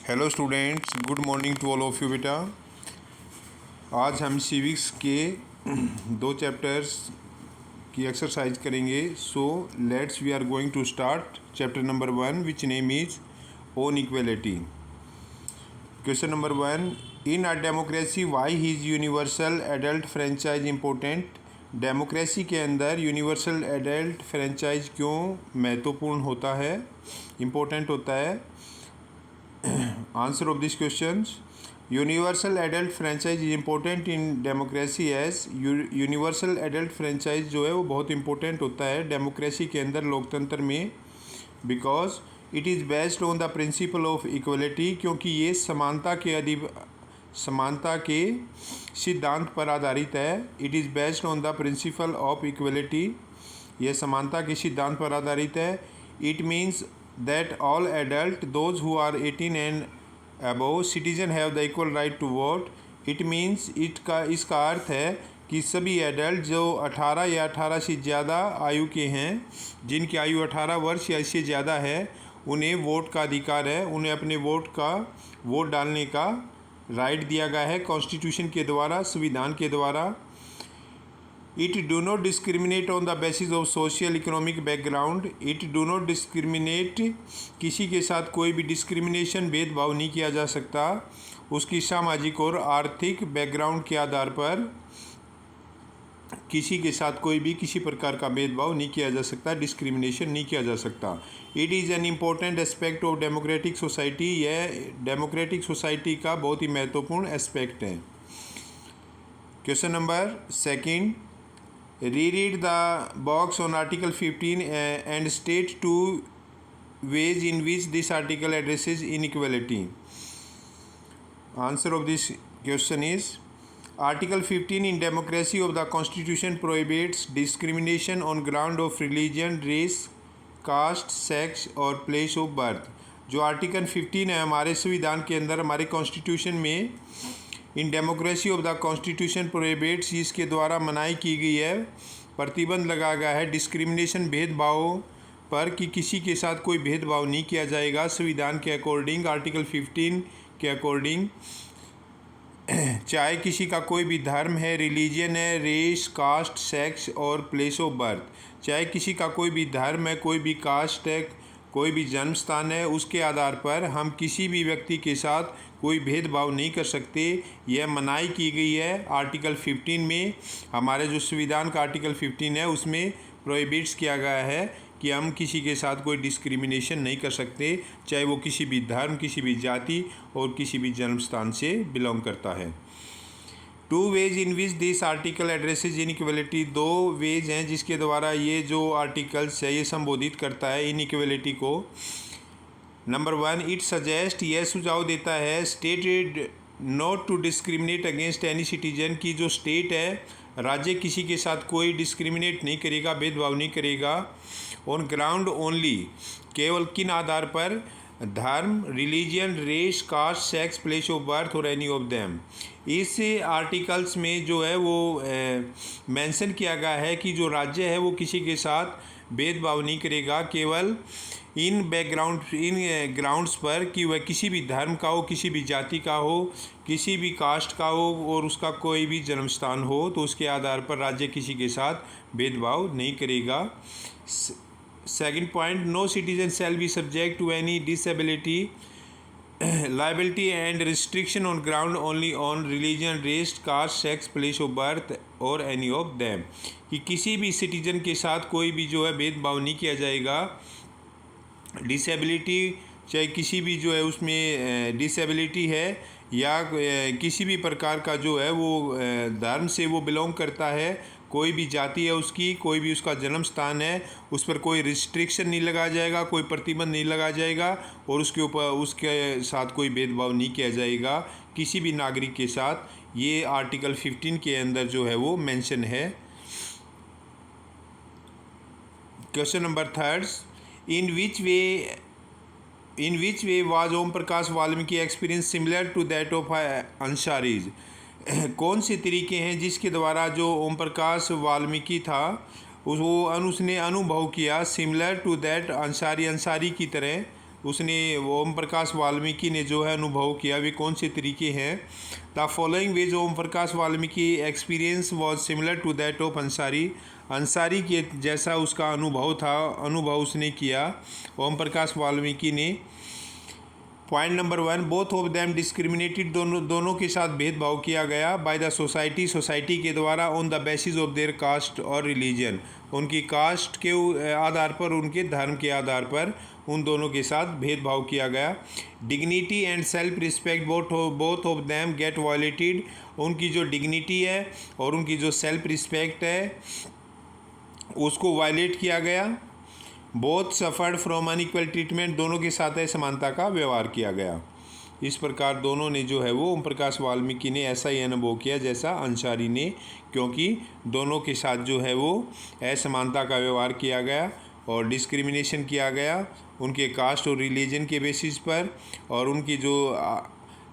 Hello students, good morning to all of you बेटा। आज हम सिविक्स के दो चैप्टर्स की एक्सरसाइज करेंगे। So let's we are going to start chapter number 1 which name is on equality. Question number 1, in a democracy why is universal adult franchise important. Democracy के अंदर universal adult franchise क्यों महत्वपूर्ण होता है, important होता है। Answer of these questions: universal adult franchise is important in democracy as universal adult franchise जो है वो बहुत important होता है डेमोक्रेसी के अंदर, लोकतंत्र में, because it is based on the principle of equality, क्योंकि ये समानता के सिद्धांत पर आधारित है। It is based on the principle of equality, यह समानता के सिद्धांत पर आधारित है। It means that all adult, those who are 18 and above citizen have the equal right to vote. It means इसका अर्थ है कि सभी एडल्ट जो 18 या 18 से ज़्यादा आयु के हैं, जिनकी आयु 18 वर्ष या इससे ज़्यादा है, उन्हें वोट का अधिकार है, उन्हें अपने वोट डालने का राइट दिया गया है कॉन्स्टिट्यूशन के द्वारा, संविधान के द्वारा। It do not discriminate on the basis of social economic background. It do not discriminate, किसी के साथ कोई भी डिस्क्रिमिनेशन, भेदभाव नहीं किया जा सकता उसकी सामाजिक और आर्थिक बैकग्राउंड के आधार पर। किसी के साथ कोई भी किसी प्रकार का भेदभाव नहीं किया जा सकता, डिस्क्रिमिनेशन नहीं किया जा सकता। It is an important aspect of democratic society, यह डेमोक्रेटिक सोसाइटी का बहुत ही महत्वपूर्ण एस्पेक्ट है। Question number 2, reread the box on article 15 and state two ways in which this article addresses inequality. Answer of this question is article 15 in democracy of the constitution prohibits discrimination on ground of religion, race, caste, sex और place of birth। जो article 15 है हमारे संविधान के अंदर, हमारे constitution में, in democracy of the constitution prohibits, इसके द्वारा मनाही की गई है, प्रतिबंध लगाया गया है डिस्क्रिमिनेशन, भेदभाव पर, कि किसी के साथ कोई भेदभाव नहीं किया जाएगा संविधान के अकॉर्डिंग, आर्टिकल 15 के अकॉर्डिंग। चाहे किसी का कोई भी धर्म है, रिलीजन है, रेस, कास्ट, सेक्स और प्लेस ऑफ बर्थ, चाहे किसी का कोई भी धर्म है, कोई भी कास्ट है, कोई भी जन्म स्थान है, उसके आधार पर हम किसी भी व्यक्ति के साथ कोई भेदभाव नहीं कर सकते। यह मनाही की गई है आर्टिकल 15 में। हमारे जो संविधान का आर्टिकल 15 है उसमें प्रोहिबिट्स किया गया है कि हम किसी के साथ कोई डिस्क्रिमिनेशन नहीं कर सकते, चाहे वो किसी भी धर्म, किसी भी जाति और किसी भी जन्म स्थान से बिलोंग करता है। 2 ways in which this article addresses inequality, 2 ways हैं जिसके द्वारा ये जो आर्टिकल्स है ये संबोधित करता है इनइक्वलिटी को। नंबर 1, इट सजेस्ट, यह सुझाव देता है, state not to discriminate against any citizen, की जो स्टेट है, राज्य किसी के साथ कोई डिस्क्रिमिनेट नहीं करेगा, भेदभाव नहीं करेगा। ऑन ग्राउंड ओनली, केवल किन आधार पर, धर्म, religion, race, caste, sex, place of birth और एनी ऑफ देम। इस आर्टिकल्स में जो है वो मेंशन किया गया है कि जो राज्य है वो किसी के साथ भेदभाव नहीं करेगा, केवल इन ग्राउंड्स पर कि वह किसी भी धर्म का हो, किसी भी जाति का हो, किसी भी कास्ट का हो और उसका कोई भी जन्म स्थान हो, तो उसके आधार पर राज्य किसी के साथ भेदभाव नहीं करेगा। Second point, no citizen shall be subject to any disability, liability and restriction on ground only on religion, race, caste, sex, place of birth और एनी ऑफ देम, कि किसी भी सिटीजन के साथ कोई भी जो है भेदभाव नहीं किया जाएगा। डिसेबिलिटी, चाहे किसी भी जो है उसमें डिसेबिलिटी है या किसी भी प्रकार का जो है वो धर्म से वो बिलोंग करता है, कोई भी जाति है उसकी, कोई भी उसका जन्म स्थान है, उस पर कोई रिस्ट्रिक्शन नहीं लगाया जाएगा, कोई प्रतिबंध नहीं लगाया जाएगा और उसके साथ कोई भेदभाव नहीं किया जाएगा किसी भी नागरिक के साथ। ये आर्टिकल 15 के अंदर जो है वो मेंशन है। Question number 3, in which way was Om Prakash Valmiki experience similar to that of Ansaris, कौन से तरीके हैं जिसके द्वारा जो ओम प्रकाश वाल्मीकि था उसने अनुभव किया सिमिलर टू दैट अंसारी की तरह उसने ओम प्रकाश वाल्मीकि ने जो है अनुभव किया वे कौन से तरीके हैं। The following ways Om Prakash Valmiki experience was similar to that of Ansari. Ansari के जैसा उसका अनुभव था, अनुभव उसने किया ओम प्रकाश वाल्मीकि ने। Point number 1, both of them discriminated, दोनों के साथ भेदभाव किया गया बाय द सोसाइटी के द्वारा on the basis of their caste और रिलीजन, उनकी कास्ट के आधार पर, उनके धर्म के आधार पर उन दोनों के साथ भेदभाव किया गया। Dignity and self respect both of them get violated, उनकी जो डिग्निटी है और उनकी जो सेल्फ रिस्पेक्ट है उसको वायलेट किया गया। Both suffered from unequal treatment, दोनों के साथ असमानता का व्यवहार किया गया। इस प्रकार दोनों ने जो है वो ओम प्रकाश वाल्मीकि ने ऐसा ही अनुभव किया जैसा अंसारी ने, क्योंकि दोनों के साथ जो है वो असमानता का व्यवहार किया गया और डिस्क्रिमिनेशन किया गया उनके कास्ट और रिलीजन के बेसिस पर, और उनकी जो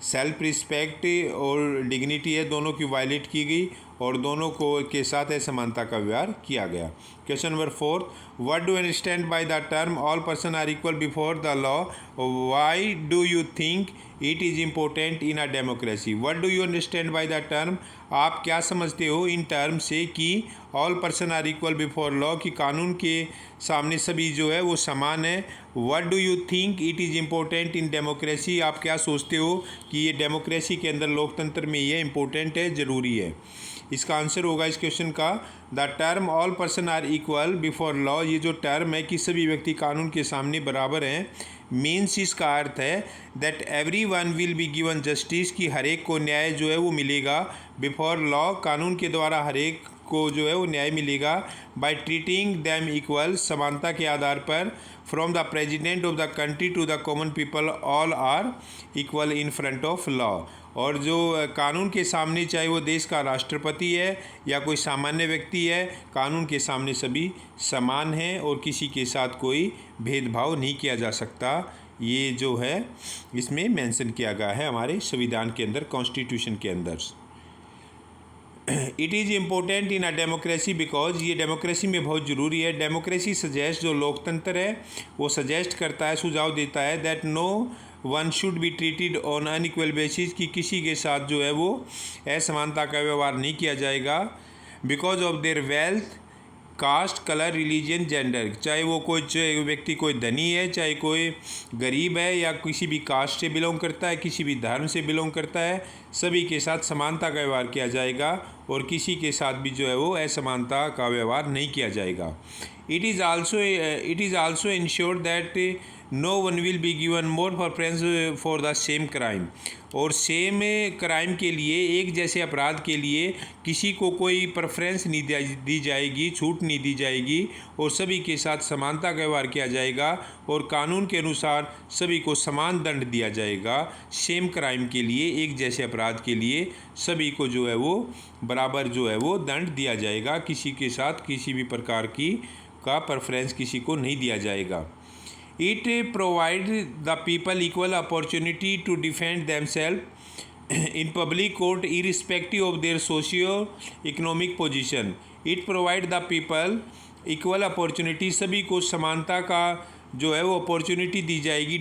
सेल्फ रिस्पेक्ट और डिग्निटी है दोनों की वायलेट की गई और दोनों को के साथ असमानता का व्यवहार किया गया। Question number 4, what do understand by the term all person are equal before the law, why do you think it is important in a democracy. What do you understand by the term, आप क्या समझते हो इन term से कि all person are equal before law, कि कानून के सामने सभी जो है वो समान है। What do you think it is important in democracy, आप क्या सोचते हो कि ये डेमोक्रेसी के अंदर, लोकतंत्र में ये इम्पोर्टेंट है, ज़रूरी है। इसका आंसर होगा इस क्वेश्चन का the term all person are equal before law, ये जो टर्म है कि सभी व्यक्ति कानून के सामने बराबर हैं, मीन्स इसका अर्थ है that every one will be given justice, कि हर एक को न्याय जो है वो मिलेगा बिफोर लॉ, कानून के द्वारा हर एक को जो है वो न्याय मिलेगा बाय ट्रीटिंग दैम इक्वल, समानता के आधार पर, from the president of the country to the common people all are equal in front of law. और जो कानून के सामने, चाहे वो देश का राष्ट्रपति है या कोई सामान्य व्यक्ति है, कानून के सामने सभी समान हैं और किसी के साथ कोई भेदभाव नहीं किया जा सकता। ये जो है इसमें मेंशन किया गया है हमारे संविधान के अंदर, कॉन्स्टिट्यूशन के अंदर। It is important in a democracy because, ये डेमोक्रेसी में बहुत ज़रूरी है। डेमोक्रेसी सजेस्ट, जो लोकतंत्र है वो सजेस्ट करता है, सुझाव देता है that no one should be treated on unequal basis, कि किसी के साथ जो है वो असमानता का व्यवहार नहीं किया जाएगा because of their wealth, caste, colour, religion, gender, चाहे वो कोई व्यक्ति कोई धनी है, चाहे कोई गरीब है, या किसी भी कास्ट से बिलोंग करता है, किसी भी धर्म से बिलोंग करता है, सभी के साथ समानता का व्यवहार किया जाएगा और किसी के साथ भी जो है वो असमानता का व्यवहार नहीं किया जाएगा। It is also ensured that no one will be given more preference for the same crime, और सेम क्राइम के लिए, एक जैसे अपराध के लिए किसी को कोई प्रेफरेंस नहीं दी जाएगी, छूट नहीं दी जाएगी और सभी के साथ समानता का व्यवहार किया जाएगा और कानून के अनुसार सभी को समान दंड दिया जाएगा। सेम क्राइम के लिए, एक जैसे अपराध के लिए सभी को जो है वो बराबर जो है वो दंड दिया जाएगा, किसी के साथ किसी भी प्रकार की का प्रेफरेंस किसी को नहीं दिया जाएगा। It provides the people equal opportunity to defend themselves in public court irrespective of their socio-economic position. It provides the people equal opportunity, सभी को समानता का जो है वो अपॉर्चुनिटी दी जाएगी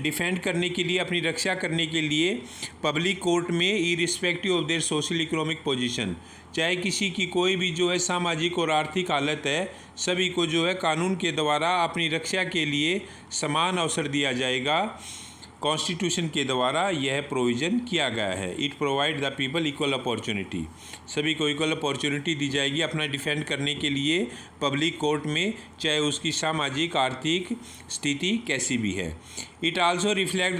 डिफेंड करने के लिए, अपनी रक्षा करने के लिए पब्लिक कोर्ट में, irrespective of their social economic position, चाहे किसी की कोई भी जो है सामाजिक और आर्थिक हालत है, सभी को जो है कानून के द्वारा अपनी रक्षा के लिए समान अवसर दिया जाएगा। कॉन्स्टिट्यूशन के द्वारा यह प्रोविज़न किया गया है। It provide the people equal opportunity, सभी को इक्वल अपॉर्चुनिटी दी जाएगी अपना डिफेंड करने के लिए पब्लिक कोर्ट में, चाहे उसकी सामाजिक आर्थिक स्थिति कैसी भी है। It also reflect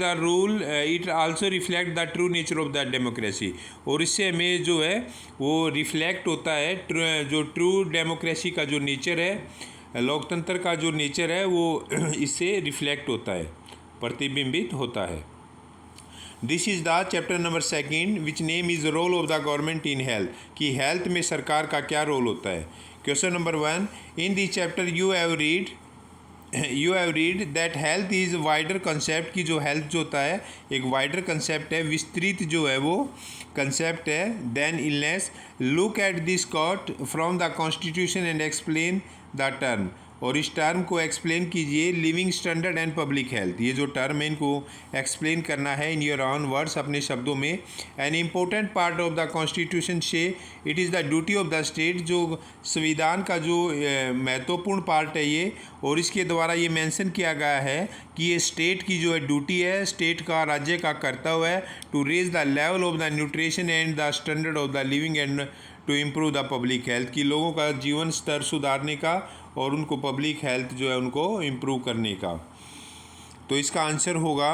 the true nature of the democracy, और इससे हमें जो है वो रिफ्लेक्ट होता है जो ट्रू डेमोक्रेसी का जो नेचर है, लोकतंत्र का जो नेचर है वो इससे रिफ्लेक्ट होता है, प्रतिबिंबित होता है। This is the chapter number 2 which name is role of the government in health, कि हेल्थ में सरकार का क्या रोल होता है। Question number 1, in this chapter you have read that health is wider concept, की जो हेल्थ जो होता है एक वाइडर कंसेप्ट है, विस्तृत जो है वो कंसेप्ट है than illness. Look at this quote from the constitution and explain the term, और इस टर्म को एक्सप्लेन कीजिए। Living standard and public health, ये जो टर्म है इनको एक्सप्लेन करना है इन योर ऑन वर्ड्स, अपने शब्दों में। An important part of the constitution से it is the duty of the state, जो संविधान का जो महत्वपूर्ण पार्ट है ये, और इसके द्वारा ये मेंशन किया गया है कि ये स्टेट की जो है ड्यूटी है, स्टेट का, राज्य का कर्तव्य है to raise the level of the nutrition and the standard of the living and to improve the public health, कि लोगों का जीवन स्तर सुधारने का और उनको पब्लिक हेल्थ जो है उनको इम्प्रूव करने का। तो इसका आंसर होगा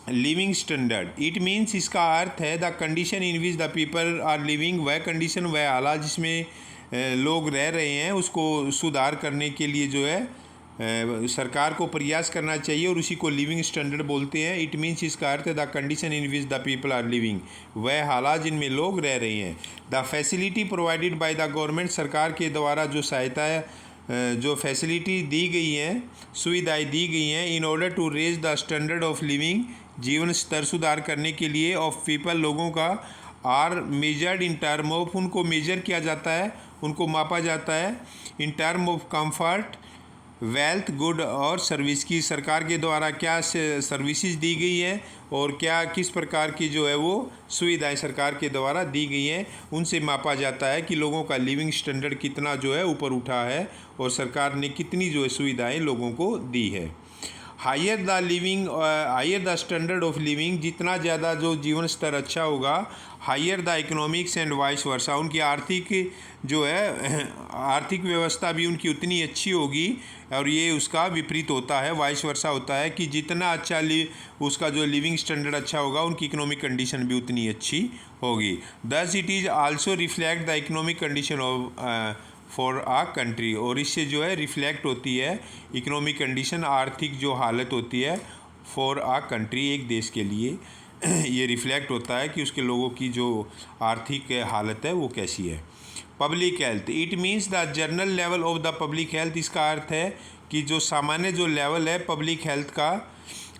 लिविंग स्टैंडर्ड। इट मीन्स, इसका अर्थ है the condition in which the people are living, वह कंडीशन, वह हालात जिसमें लोग रह रहे हैं उसको सुधार करने के लिए जो है सरकार को प्रयास करना चाहिए, और उसी को लिविंग स्टैंडर्ड बोलते हैं। इट मीन्स, इसका अर्थ है the condition in which the people are living, वह हालात जिनमें लोग रह रहे हैं। The facility provided by the government, सरकार के द्वारा जो सहायता है, जो फैसिलिटी दी गई हैं, सुविधाएं दी गई हैं, in order to raise the standard of living, जीवन स्तर सुधार करने के लिए, ऑफ पीपल, लोगों का, are measured in term of, उनको मेजर किया जाता है, उनको मापा जाता है in term of comfort, wealth, good और सर्विस, की सरकार के द्वारा क्या सर्विसेज दी गई है और क्या किस प्रकार की जो है वो सुविधाएं सरकार के द्वारा दी गई हैं, उनसे मापा जाता है कि लोगों का लिविंग स्टैंडर्ड कितना जो है ऊपर उठा है और सरकार ने कितनी जो है सुविधाएं लोगों को दी है। Higher the standard of living, जितना ज़्यादा जो जीवन स्तर अच्छा होगा, higher the economics and vice versa, उनकी आर्थिक जो है आर्थिक व्यवस्था भी उनकी उतनी अच्छी होगी, और ये उसका विपरीत होता है, वाइस वर्सा होता है कि जितना अच्छा उसका जो लिविंग स्टैंडर्ड अच्छा होगा, उनकी इकोनॉमिक कंडीशन भी उतनी अच्छी होगी। Thus it is also reflect the economic condition of for uh country, और इससे जो है रिफ्लेक्ट होती है इकोनॉमिक कंडीशन, आर्थिक जो हालत होती है फॉर आ कंट्री, एक देश के लिए ये रिफ्लेक्ट होता है कि उसके लोगों की जो आर्थिक हालत है वो कैसी है। Public health, it means the general level of the public health, इसका अर्थ है कि जो सामान्य जो लेवल है पब्लिक हेल्थ का,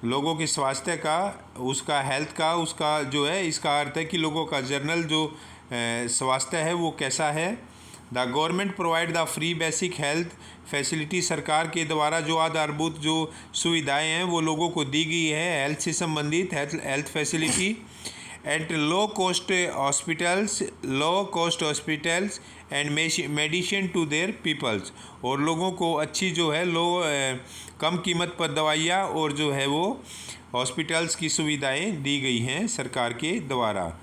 लोगों के स्वास्थ्य का, उसका हेल्थ का, उसका जो है, इसका अर्थ है कि लोगों का जनरल जो स्वास्थ्य है वो कैसा है। The government provide the free basic health facility, सरकार के द्वारा जो आधारभूत जो सुविधाएं हैं वो लोगों को दी गई है, हेल्थ से संबंधित health facility. At low cost hospitals and medicine to their peoples, और लोगों को अच्छी जो है कम कीमत पर दवाइयाँ और जो है वो हॉस्पिटल्स की सुविधाएं दी गई हैं सरकार के द्वारा।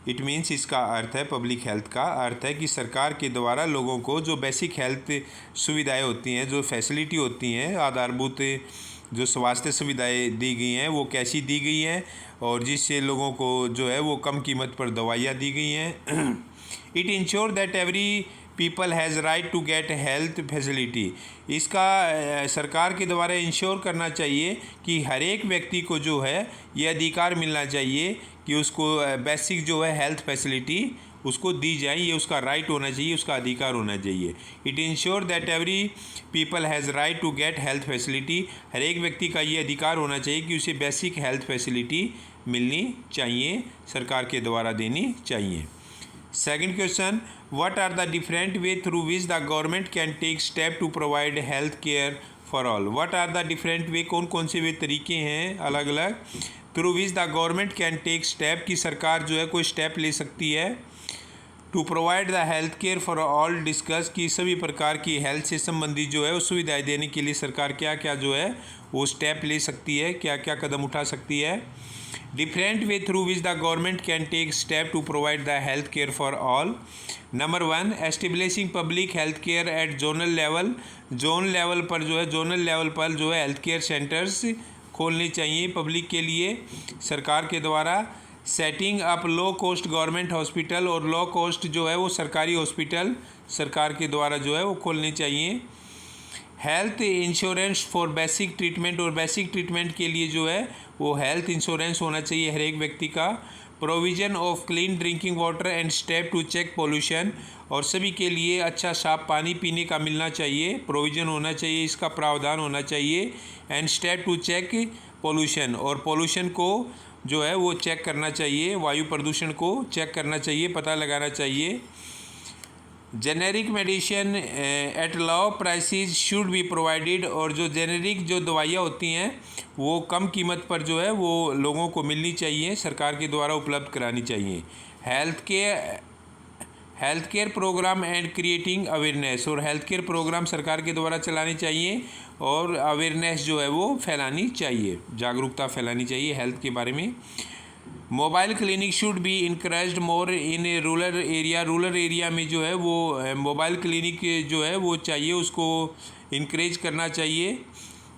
इट मीन्स, इसका अर्थ है, पब्लिक हेल्थ का अर्थ है कि सरकार के द्वारा लोगों को जो बेसिक हेल्थ सुविधाएं होती हैं, जो फैसिलिटी होती हैं, आधारभूत जो स्वास्थ्य सुविधाएं दी गई हैं वो कैसी दी गई हैं, और जिससे लोगों को जो है वो कम कीमत पर दवाइयाँ दी गई हैं। It ensure that every people has right to get health facility, इसका सरकार के द्वारा इंश्योर करना चाहिए कि हर एक व्यक्ति को जो है ये अधिकार मिलना चाहिए कि उसको बेसिक जो है हेल्थ फैसिलिटी उसको दी जाए, ये उसका राइट होना चाहिए, उसका अधिकार होना चाहिए। It ensure that every people has right to get health facility, हर एक व्यक्ति का ये अधिकार होना चाहिए कि उसे बेसिक हेल्थ फैसिलिटी मिलनी चाहिए, सरकार के द्वारा देनी चाहिए। Second question, what are the different way through which the government can take step to provide health care for all. What are the different way, कौन कौन से वे तरीके हैं अलग अलग, through which the government can take step, की सरकार जो है कोई स्टेप ले सकती है, to provide the health care for all discuss, की सभी प्रकार की हेल्थ से संबंधित जो है वो सुविधाएं देने के लिए सरकार क्या क्या जो है वो स्टेप ले सकती है, क्या क्या कदम उठा सकती है। Different way through which the government can take step to provide the health care for all. Number 1, establishing public health care at zonal level, zone level पर जो है, जोनल लेवल पर जो है हेल्थ केयर सेंटर्स खोलने चाहिए public के लिए सरकार के द्वारा। Setting up low cost government hospital, और लो कॉस्ट जो है वो सरकारी हॉस्पिटल सरकार के द्वारा जो है वो खोलने चाहिए। Health insurance for basic treatment, और बेसिक ट्रीटमेंट के लिए जो है वो हेल्थ इंश्योरेंस होना चाहिए हर एक व्यक्ति का। Provision of clean drinking water and step to check pollution, और सभी के लिए अच्छा साफ पानी पीने का मिलना चाहिए, प्रोविज़न होना चाहिए, इसका प्रावधान होना चाहिए। And step to check pollution, और पोल्यूशन को जो है वो चेक करना चाहिए, वायु प्रदूषण को चेक करना चाहिए, पता लगाना चाहिए। Generic medicine at low prices should be provided, और जो जेनेरिक जो दवाइयाँ होती हैं वो कम कीमत पर जो है वो लोगों को मिलनी चाहिए, सरकार के द्वारा उपलब्ध करानी चाहिए। Health care program and creating awareness, और हेल्थ केयर प्रोग्राम सरकार के द्वारा चलाने चाहिए और अवेयरनेस जो है वो फैलानी चाहिए, जागरूकता फैलानी चाहिए हेल्थ के बारे में। Mobile clinic should be encouraged more in rural area, rural area में जो है वो मोबाइल क्लिनिक जो है वो चाहिए, उसको इनक्रेज करना चाहिए,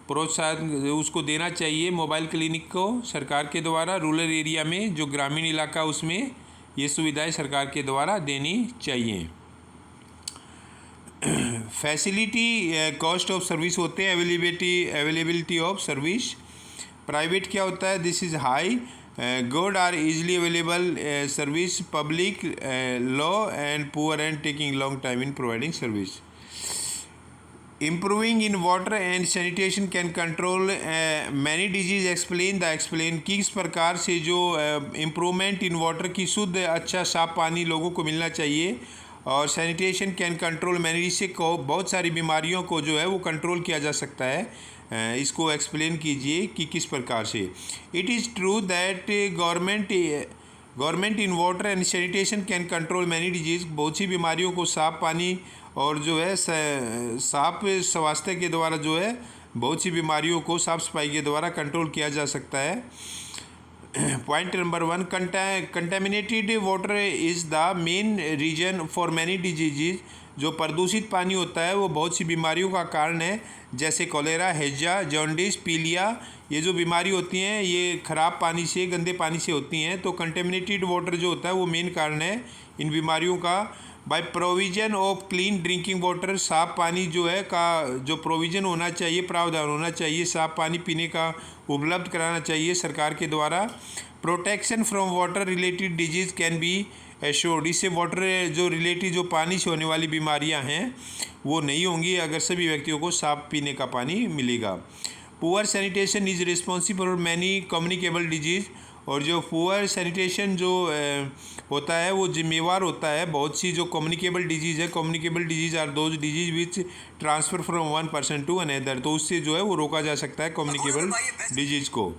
प्रोत्साहन उसको देना चाहिए मोबाइल क्लिनिक को सरकार के द्वारा। रूरल एरिया में जो ग्रामीण इलाका उसमें ये सुविधाएं सरकार के द्वारा देनी चाहिए। फैसिलिटी कॉस्ट ऑफ सर्विस होते हैं, अवेलेबिलिटी ऑफ सर्विस। प्राइवेट क्या होता है, this is high, good are easily available service, public low and poor and taking long time in providing service. Improving in water and sanitation can control many disease, explain किस प्रकार से जो improvement in water की शुद्ध अच्छा साफ पानी लोगों को मिलना चाहिए, और sanitation can control many disease को बहुत सारी बीमारियों को जो है वो कंट्रोल किया जा सकता है। इसको एक्सप्लेन कीजिए कि किस प्रकार से। It is true that government in water and sanitation can control many disease, बहुत सी बीमारियों को साफ पानी और जो है साफ स्वास्थ्य के द्वारा जो है बहुत सी बीमारियों को साफ सफाई के द्वारा कंट्रोल किया जा सकता है। Point number 1, contaminated water is the main reason for many diseases, जो प्रदूषित पानी होता है वो बहुत सी बीमारियों का कारण है, जैसे कोलेरा, हैजा, जॉन्डिस, पीलिया। ये जो बीमारी होती हैं ये ख़राब पानी से, गंदे पानी से होती हैं, तो कंटेमिनेटेड वाटर जो होता है वो मेन कारण है इन बीमारियों का। By provision of clean drinking water, साफ पानी जो है का जो प्रोविज़न होना चाहिए, प्रावधान होना चाहिए, साफ पानी पीने का उपलब्ध कराना चाहिए सरकार के द्वारा। Protection from water related disease can be assured, इससे वाटर जो रिलेटेड जो पानी से होने वाली बीमारियां हैं वो नहीं होंगी अगर सभी व्यक्तियों को साफ पीने का पानी मिलेगा। Poor sanitation is responsible for many communicable disease, और जो पुअर सैनिटेशन जो होता है वो जिम्मेवार होता है बहुत सी जो कम्युनिकेबल डिजीज़ है। Communicable disease are those disease which transfer from one person to another, तो उससे जो है वो रोका जा सकता है कम्युनिकेबल डिजीज़ को।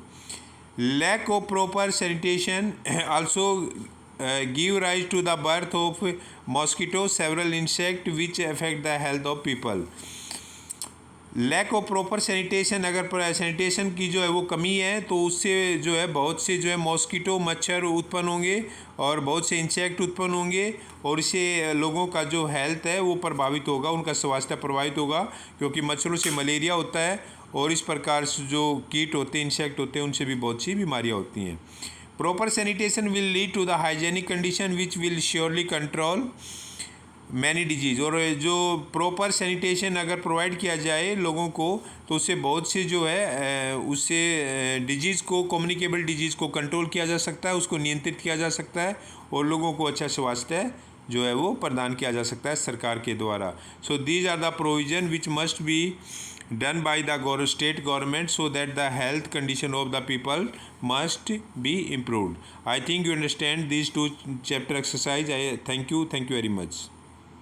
Lack of proper sanitation also give rise to the birth of mosquito several insect which affect the health of people. Lack of proper sanitation, अगर सैनिटेशन की जो है वो कमी है तो उससे जो है बहुत से जो है मॉस्किटो मच्छर उत्पन्न होंगे और बहुत से इंसेक्ट उत्पन्न होंगे, और इससे लोगों का जो हेल्थ है वो प्रभावित होगा, उनका स्वास्थ्य प्रभावित होगा, क्योंकि मच्छरों से मलेरिया होता है और इस प्रकार से जो कीट होते हैं, इंसेक्ट होते हैं, उनसे भी बहुत सी बीमारियाँ होती हैं। Proper sanitation will lead to the hygienic condition which will surely control many disease, और जो प्रॉपर सैनिटेशन अगर प्रोवाइड किया जाए लोगों को तो उससे बहुत से जो है उससे डिजीज़ को, कम्युनिकेबल डिजीज़ को कंट्रोल किया जा सकता है, उसको नियंत्रित किया जा सकता है, और लोगों को अच्छा स्वास्थ्य जो है वो प्रदान किया जा सकता है सरकार के द्वारा। So these are the provision which must be done by the state government so that the health condition of the people must be improved. I think you understand these two chapter exercise. I thank you very much.